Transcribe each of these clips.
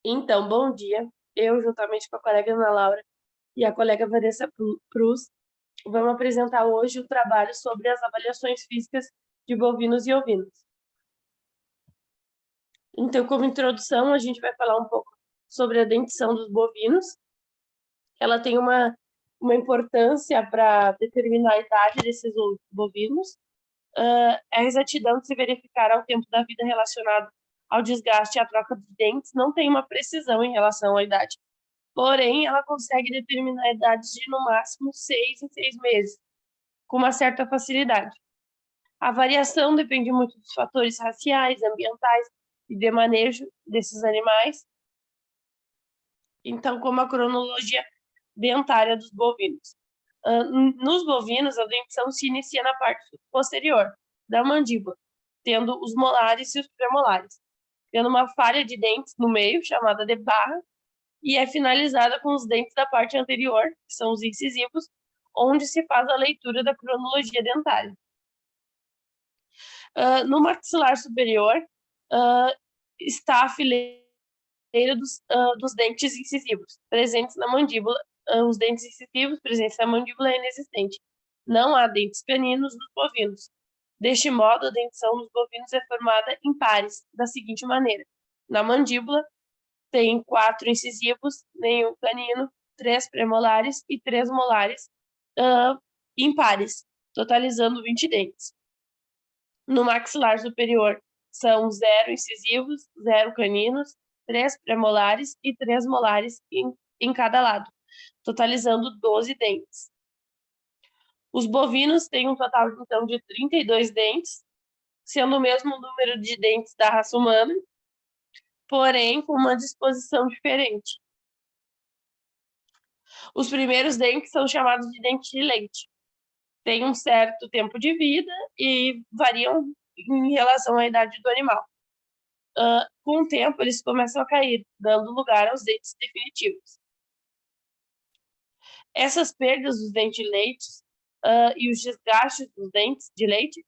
Então, bom dia. Eu, juntamente com a colega Ana Laura e a colega Vanessa Prus, vamos apresentar hoje o trabalho sobre as avaliações físicas de bovinos e ovinos. Então, como introdução, a gente vai falar um pouco sobre a dentição dos bovinos. Ela tem uma importância para determinar a idade desses bovinos. A exatidão de se verificar ao tempo da vida relacionado ao desgaste e à troca de dentes não tem uma precisão em relação à idade. Porém, ela consegue determinar a idade de, no máximo, 6 em 6 meses, com uma certa facilidade. A variação depende muito dos fatores raciais, ambientais e de manejo desses animais, então, como a cronologia dentária dos bovinos. Nos bovinos, a dentição se inicia na parte posterior da mandíbula, tendo os molares e os premolares, tendo uma falha de dentes no meio, chamada de barra, e é finalizada com os dentes da parte anterior, que são os incisivos, onde se faz a leitura da cronologia dentária. No maxilar superior está a fileira dos dentes incisivos, presentes na mandíbula. Os dentes incisivos presentes na mandíbula é inexistente. Não há dentes caninos nos bovinos. Deste modo, a dentição nos bovinos é formada em pares, da seguinte maneira. Na mandíbula, tem 4 incisivos, nenhum canino, 3 premolares e 3 molares impares, totalizando 20 dentes. No maxilar superior, são 0 incisivos, 0 caninos, 3 premolares e 3 molares em cada lado, totalizando 12 dentes. Os bovinos têm um total, então, de 32 dentes, sendo o mesmo número de dentes da raça humana, porém com uma disposição diferente. Os primeiros dentes são chamados de dentes de leite. Tem um certo tempo de vida e variam em relação à idade do animal. Com o tempo, eles começam a cair, dando lugar aos dentes definitivos. Essas perdas dos dentes de leite e os desgastes dos dentes de leite,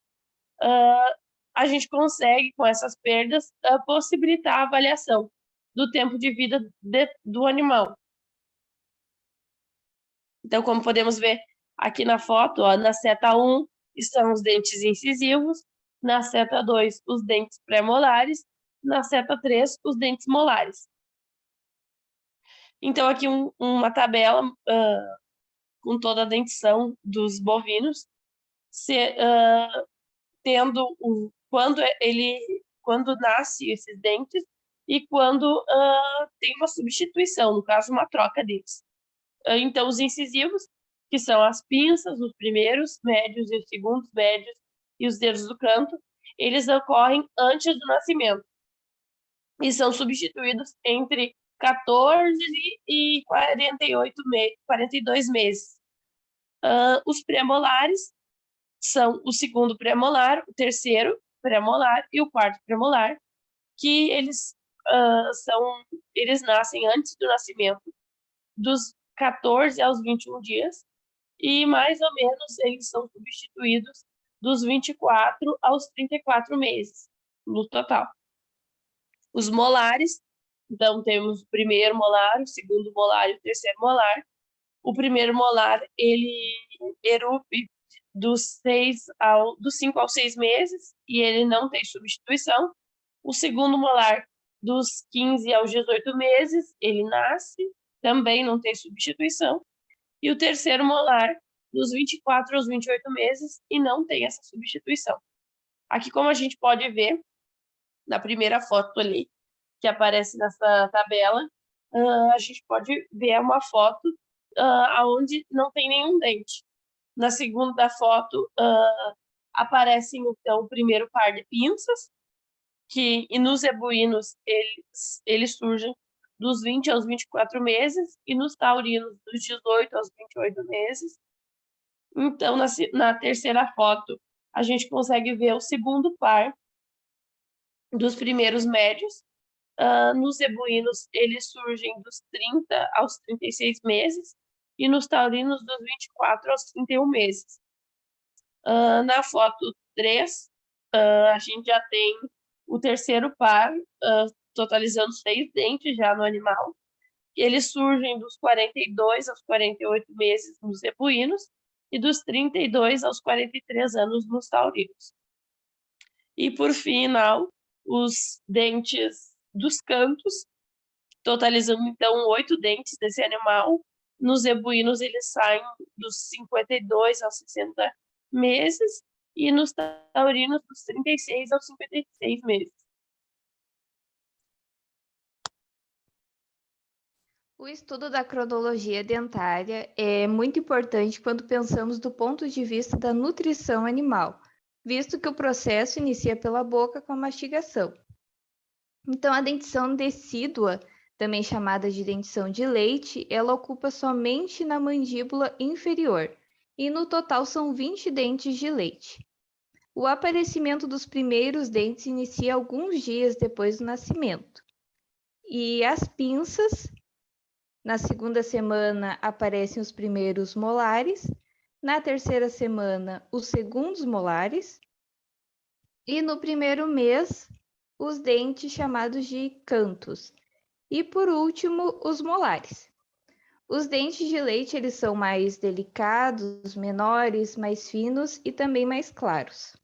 a gente consegue, com essas perdas, possibilitar a avaliação do tempo de vida do animal. Então, como podemos ver aqui na foto, na seta 1 estão os dentes incisivos, na seta 2 os dentes pré-molares, na seta 3 os dentes molares. Então, aqui uma tabela com toda a dentição dos bovinos, tendo quando nasce esses dentes e quando tem uma substituição, no caso, uma troca deles. Então, os incisivos, que são as pinças, os primeiros médios e os segundos médios e os dedos do canto, eles ocorrem antes do nascimento e são substituídos entre 14 e 42 meses. Os premolares são o segundo premolar, o terceiro premolar e o quarto premolar, que eles nascem antes do nascimento, dos 14 aos 21 dias, e mais ou menos eles são substituídos dos 24 aos 34 meses, no total. Os molares, então temos o primeiro molar, o segundo molar e o terceiro molar. O primeiro molar, ele erupta dos 5 aos 6 meses e ele não tem substituição. O segundo molar, dos 15 aos 18 meses, ele nasce, também não tem substituição. E o terceiro molar, dos 24 aos 28 meses, e não tem essa substituição. Aqui, como a gente pode ver, na primeira foto ali, que aparece nessa tabela, a gente pode ver uma foto onde não tem nenhum dente. Na segunda foto, aparecem, então, o primeiro par de pinças, e nos zebuínos eles surgem dos 20 aos 24 meses, e nos taurinos dos 18 aos 28 meses. Então, na terceira foto, a gente consegue ver o segundo par dos primeiros médios. Nos zebuínos, eles surgem dos 30 aos 36 meses, e nos taurinos, dos 24 aos 31 meses. Na foto 3, a gente já tem o terceiro par, totalizando 6 dentes já no animal. Eles surgem dos 42 aos 48 meses nos zebuínos e dos 32 aos 43 anos nos taurinos. E, por final, os dentes dos cantos, totalizando, então, 8 dentes desse animal. Nos zebuínos, eles saem dos 52 aos 60 meses e nos taurinos, dos 36 aos 56 meses. O estudo da cronologia dentária é muito importante quando pensamos do ponto de vista da nutrição animal, visto que o processo inicia pela boca com a mastigação. Então, a dentição decídua, também chamada de dentição de leite, ela ocupa somente na mandíbula inferior, e no total são 20 dentes de leite. O aparecimento dos primeiros dentes inicia alguns dias depois do nascimento. E as pinças, na segunda semana aparecem os primeiros molares, na terceira semana os segundos molares, e no primeiro mês os dentes chamados de cantos, e por último os molares. Os dentes de leite eles são mais delicados, menores, mais finos e também mais claros.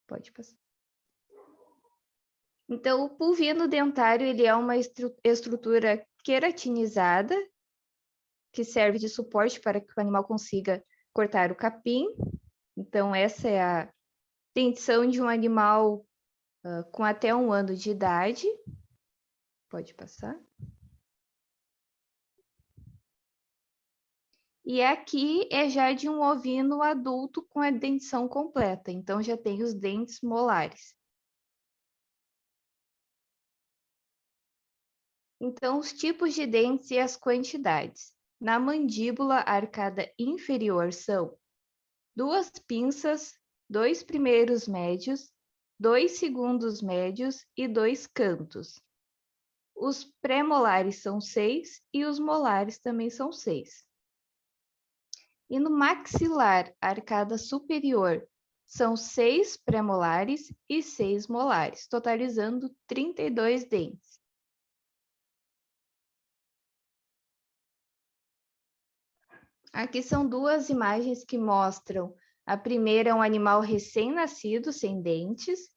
Pode passar. Então, o pulvino dentário ele é uma estrutura queratinizada que serve de suporte para que o animal consiga cortar o capim. Então, essa é a dentição de um animal com até 1 ano de idade. Pode passar. E aqui é já de um ovino adulto com a dentição completa. Então, já tem os dentes molares. Então, os tipos de dentes e as quantidades. Na mandíbula, a arcada inferior são 2 pinças, 2 primeiros médios, 2 segundos médios e 2 cantos. Os pré-molares são 6 e os molares também são 6. E no maxilar, a arcada superior, são 6 pré-molares e 6 molares, totalizando 32 dentes. Aqui são 2 imagens que mostram. A primeira é um animal recém-nascido, sem dentes,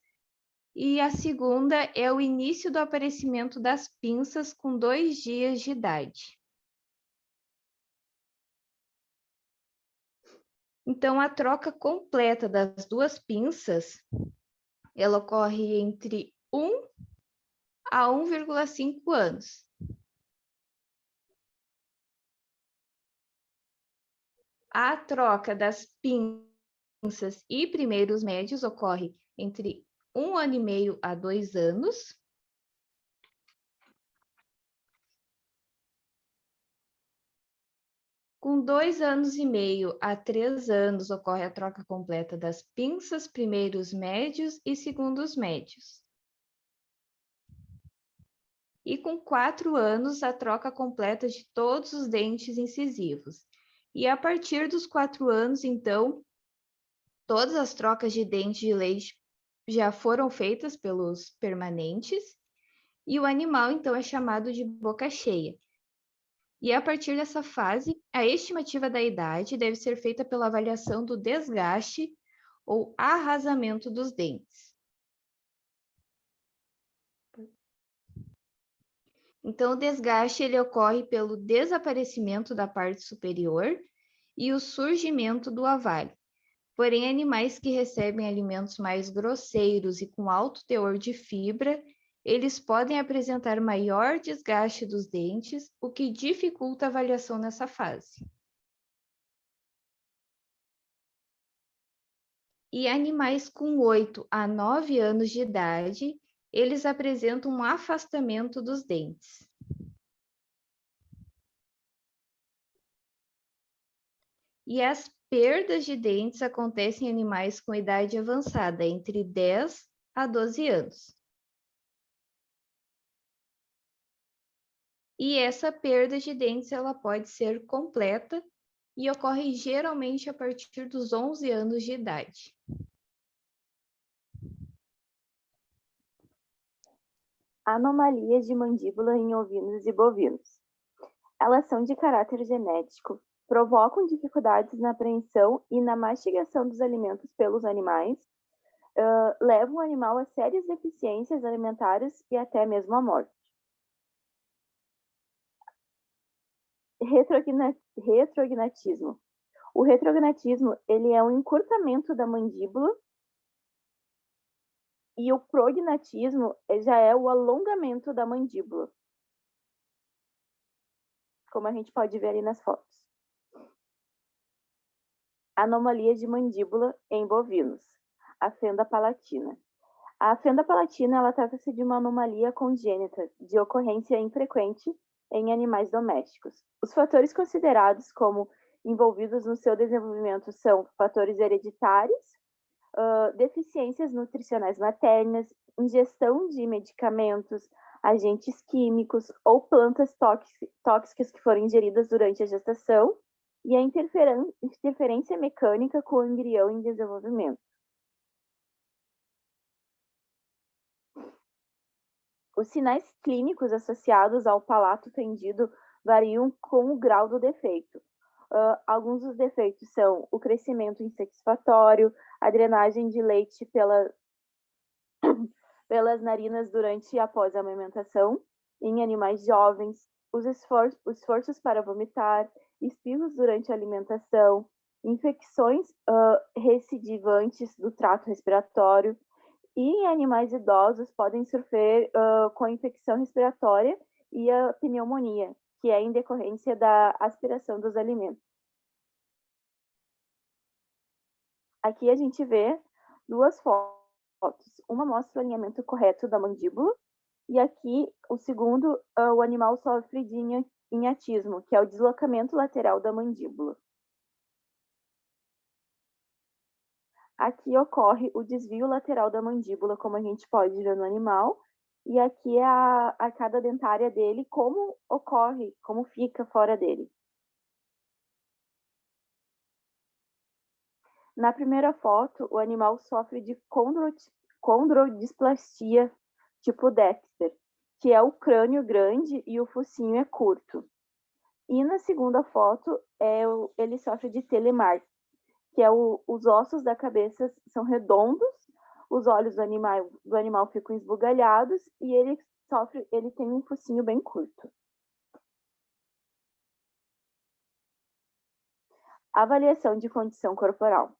e a segunda é o início do aparecimento das pinças com 2 dias de idade. Então, a troca completa das 2 pinças, ela ocorre entre 1 a 1,5 anos. A troca das pinças e primeiros médios ocorre entre 1 ano e meio a 2 anos. Com 2 anos e meio a 3 anos ocorre a troca completa das pinças, primeiros médios e segundos médios. E com 4 anos, a troca completa de todos os dentes incisivos. E a partir dos 4 anos, então, todas as trocas de dentes de leite já foram feitas pelos permanentes, e o animal, então, é chamado de boca cheia. E a partir dessa fase, a estimativa da idade deve ser feita pela avaliação do desgaste ou arrasamento dos dentes. Então, o desgaste ele ocorre pelo desaparecimento da parte superior e o surgimento do avalho. Porém, animais que recebem alimentos mais grosseiros e com alto teor de fibra, eles podem apresentar maior desgaste dos dentes, o que dificulta a avaliação nessa fase. E animais com 8 a 9 anos de idade, eles apresentam um afastamento dos dentes. E as perdas de dentes acontecem em animais com idade avançada, entre 10 a 12 anos. E essa perda de dentes ela pode ser completa e ocorre geralmente a partir dos 11 anos de idade. Anomalias de mandíbula em ovinos e bovinos. Elas são de caráter genético, provocam dificuldades na apreensão e na mastigação dos alimentos pelos animais, levam o animal a sérias deficiências alimentares e até mesmo à morte. Retrognatismo. O retrognatismo, ele é um encurtamento da mandíbula, e o prognatismo já é o alongamento da mandíbula, como a gente pode ver ali nas fotos. Anomalia de mandíbula em bovinos. A fenda palatina. A fenda palatina, ela trata-se de uma anomalia congênita, de ocorrência infrequente em animais domésticos. Os fatores considerados como envolvidos no seu desenvolvimento são fatores hereditários, deficiências nutricionais maternas, ingestão de medicamentos, agentes químicos ou plantas tóxicas que foram ingeridas durante a gestação e a interferência mecânica com o embrião em desenvolvimento. Os sinais clínicos associados ao palato fendido variam com o grau do defeito. Alguns dos defeitos são o crescimento insatisfatório, a drenagem de leite pelas narinas durante e após a amamentação, em animais jovens, os esforços para vomitar, espirros durante a alimentação, infecções recidivantes do trato respiratório, e em animais idosos podem sofrer com a infecção respiratória e a pneumonia, que é em decorrência da aspiração dos alimentos. Aqui a gente vê duas fotos. Uma mostra o alinhamento correto da mandíbula, e aqui o segundo, o animal sofre de hiatismo, que é o deslocamento lateral da mandíbula. Aqui ocorre o desvio lateral da mandíbula, como a gente pode ver no animal, e aqui é a arcada dentária dele, como ocorre, como fica fora dele. Na primeira foto, o animal sofre de condrodisplastia tipo Dexter, que é o crânio grande e o focinho é curto. E na segunda foto, ele sofre de telemark, que é os ossos da cabeça são redondos, os olhos do animal ficam esbugalhados e ele tem um focinho bem curto. Avaliação de condição corporal.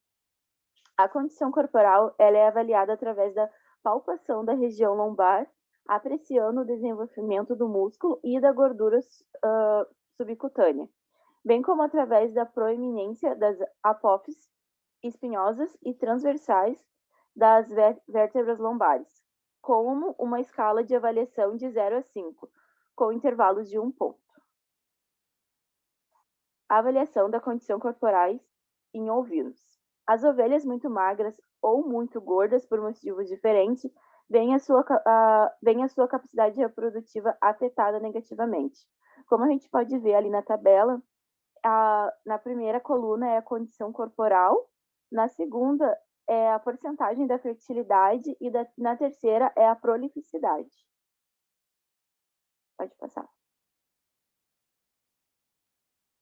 A condição corporal ela é avaliada através da palpação da região lombar, apreciando o desenvolvimento do músculo e da gordura subcutânea, bem como através da proeminência das apófises espinhosas e transversais das vértebras lombares, como uma escala de avaliação de 0 a 5, com intervalos de 1 ponto. Avaliação da condição corporais em ovinos. As ovelhas muito magras ou muito gordas, por motivos diferentes, vêm a sua capacidade reprodutiva afetada negativamente. Como a gente pode ver ali na tabela, na primeira coluna é a condição corporal, na segunda é a porcentagem da fertilidade e na terceira é a prolificidade. Pode passar.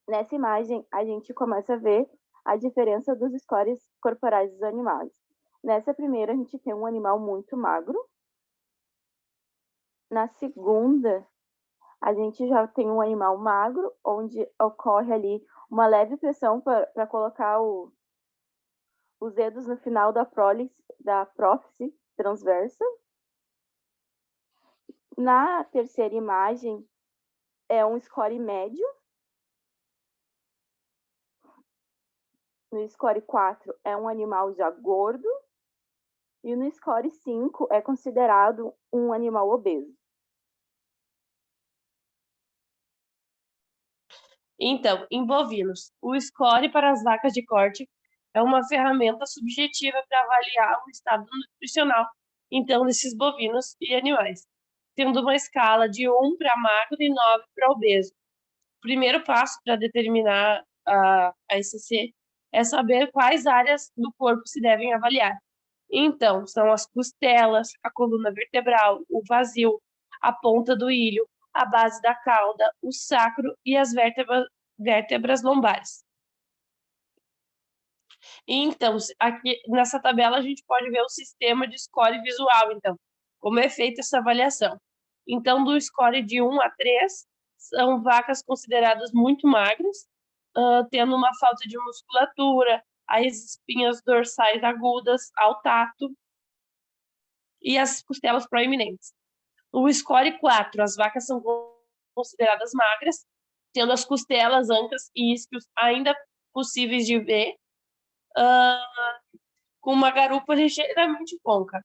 Nessa imagem, a gente começa a ver a diferença dos scores corporais dos animais. Nessa primeira, a gente tem um animal muito magro. Na segunda, a gente já tem um animal magro, onde ocorre ali uma leve pressão para colocar os dedos no final da prófise transversa. Na terceira imagem, é um score médio. No score 4 é um animal já gordo. E no score 5 é considerado um animal obeso. Então, em bovinos, o score para as vacas de corte é uma ferramenta subjetiva para avaliar o estado nutricional, então, desses bovinos e animais, tendo uma escala de 1 para magro e 9 para obeso. O primeiro passo para determinar a SCC é saber quais áreas do corpo se devem avaliar. Então, são as costelas, a coluna vertebral, o vazio, a ponta do ilho, a base da cauda, o sacro e as vértebras lombares. Então, aqui nessa tabela a gente pode ver o sistema de score visual, então, como é feita essa avaliação. Então, do score de 1 a 3, são vacas consideradas muito magras, tendo uma falta de musculatura, as espinhas dorsais agudas ao tato e as costelas proeminentes. O score 4, as vacas são consideradas magras, tendo as costelas, ancas e isquios ainda possíveis de ver, com uma garupa ligeiramente côncava.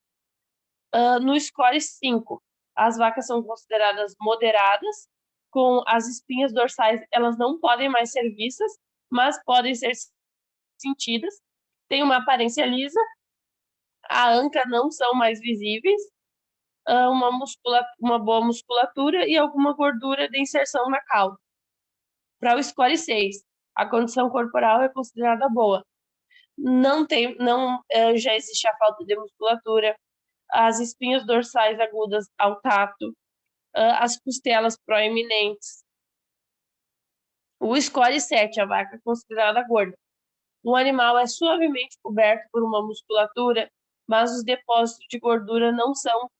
No score 5, as vacas são consideradas moderadas, com as espinhas dorsais, elas não podem mais ser vistas, mas podem ser sentidas. Tem uma aparência lisa, a anca não são mais visíveis, uma boa musculatura e alguma gordura de inserção na cauda. Para o score 6, a condição corporal é considerada boa. Já existe a falta de musculatura, as espinhas dorsais agudas ao tato, as costelas proeminentes. O score 7, a vaca é considerada gorda. O animal é suavemente coberto por uma musculatura, mas os depósitos de gordura não são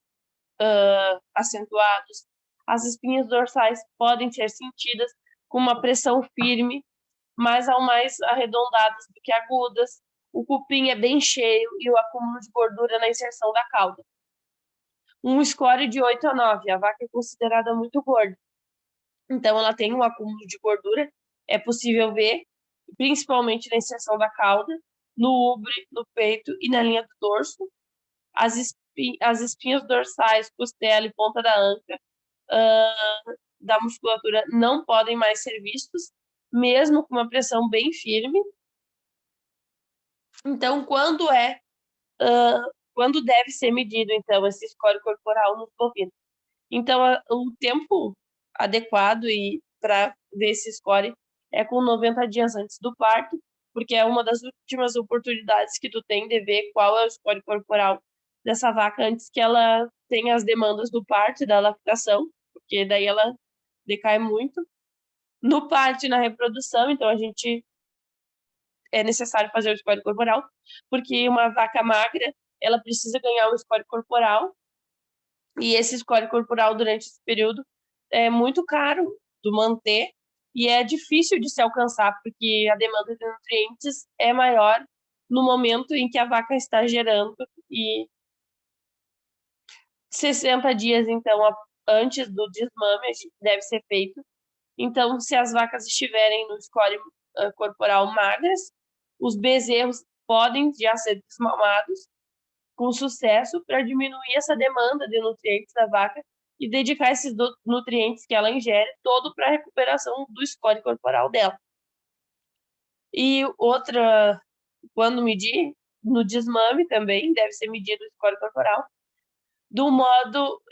acentuados. As espinhas dorsais podem ser sentidas com uma pressão firme, mas ao mais arredondadas do que agudas. O cupim é bem cheio e o acúmulo de gordura na inserção da cauda. Um score de 8 a 9, a vaca é considerada muito gorda. Então, ela tem um acúmulo de gordura, é possível ver, principalmente na inserção da cauda, no úbre, no peito e na linha do dorso. As espinhas dorsais, costela e ponta da anca da musculatura não podem mais ser vistos, mesmo com uma pressão bem firme. Então, quando deve ser medido, então, esse score corporal nos bovinos? Então, o tempo adequado para ver esse score é com 90 dias antes do parto, porque é uma das últimas oportunidades que tu tem de ver qual é o score corporal dessa vaca antes que ela tenha as demandas do parto e da lactação, porque daí ela decai muito. No parto e na reprodução, então é necessário fazer o score corporal, porque uma vaca magra, ela precisa ganhar um score corporal, e esse score corporal durante esse período é muito caro de manter e é difícil de se alcançar, porque a demanda de nutrientes é maior no momento em que a vaca está gerando, e 60 dias, então, antes do desmame, deve ser feito. Então, se as vacas estiverem no score corporal magras, os bezerros podem já ser desmamados com sucesso para diminuir essa demanda de nutrientes da vaca e dedicar esses nutrientes que ela ingere todo para a recuperação do score corporal dela. E outra, quando medir, no desmame também deve ser medido o score corporal,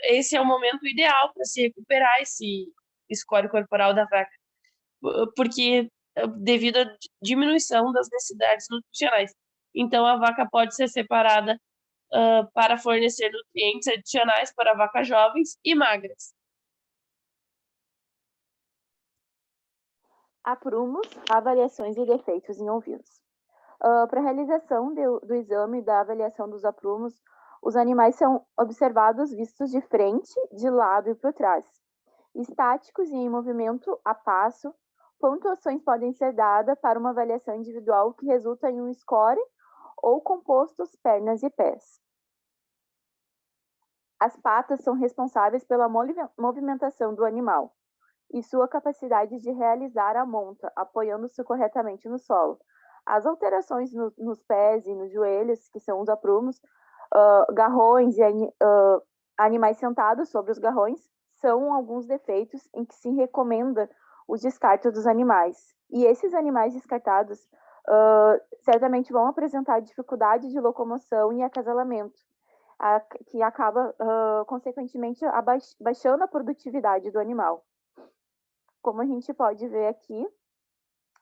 esse é o momento ideal para se recuperar esse score corporal da vaca, porque devido à diminuição das necessidades nutricionais. Então, a vaca pode ser separada para fornecer nutrientes adicionais para vacas jovens e magras. Aprumos, avaliações e defeitos em ovinos. Para a realização do exame da avaliação dos aprumos, os animais são observados vistos de frente, de lado e por trás. Estáticos e em movimento a passo, pontuações podem ser dadas para uma avaliação individual que resulta em um score ou compostos pernas e pés. As patas são responsáveis pela movimentação do animal e sua capacidade de realizar a monta, apoiando-se corretamente no solo. As alterações nos pés e nos joelhos, que são os aprumos, garrões e animais sentados sobre os garrões, são alguns defeitos em que se recomenda os descartes dos animais. E esses animais descartados certamente vão apresentar dificuldade de locomoção e acasalamento, que acaba, consequentemente, baixando a produtividade do animal. Como a gente pode ver aqui,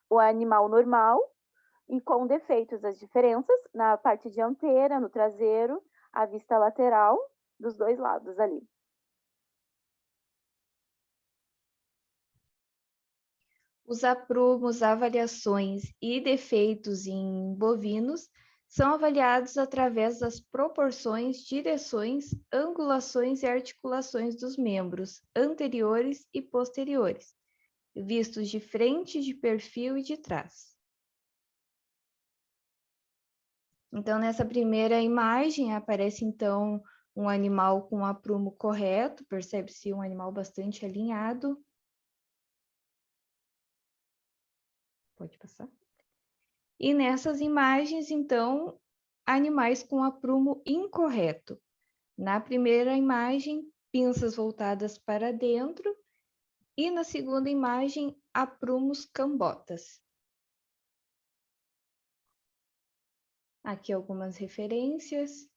o animal normal e com defeitos, as diferenças na parte dianteira, no traseiro, a vista lateral, dos dois lados ali. Os aprumos, avaliações e defeitos em bovinos são avaliados através das proporções, direções, angulações e articulações dos membros anteriores e posteriores, vistos de frente, de perfil e de trás. Então, nessa primeira imagem, aparece, então, um animal com aprumo correto, percebe-se um animal bastante alinhado. Pode passar. E nessas imagens, então, animais com aprumo incorreto. Na primeira imagem, pinças voltadas para dentro, e na segunda imagem, aprumos cambotas. Aqui algumas referências.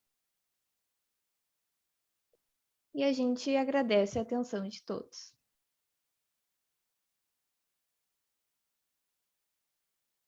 E a gente agradece a atenção de todos.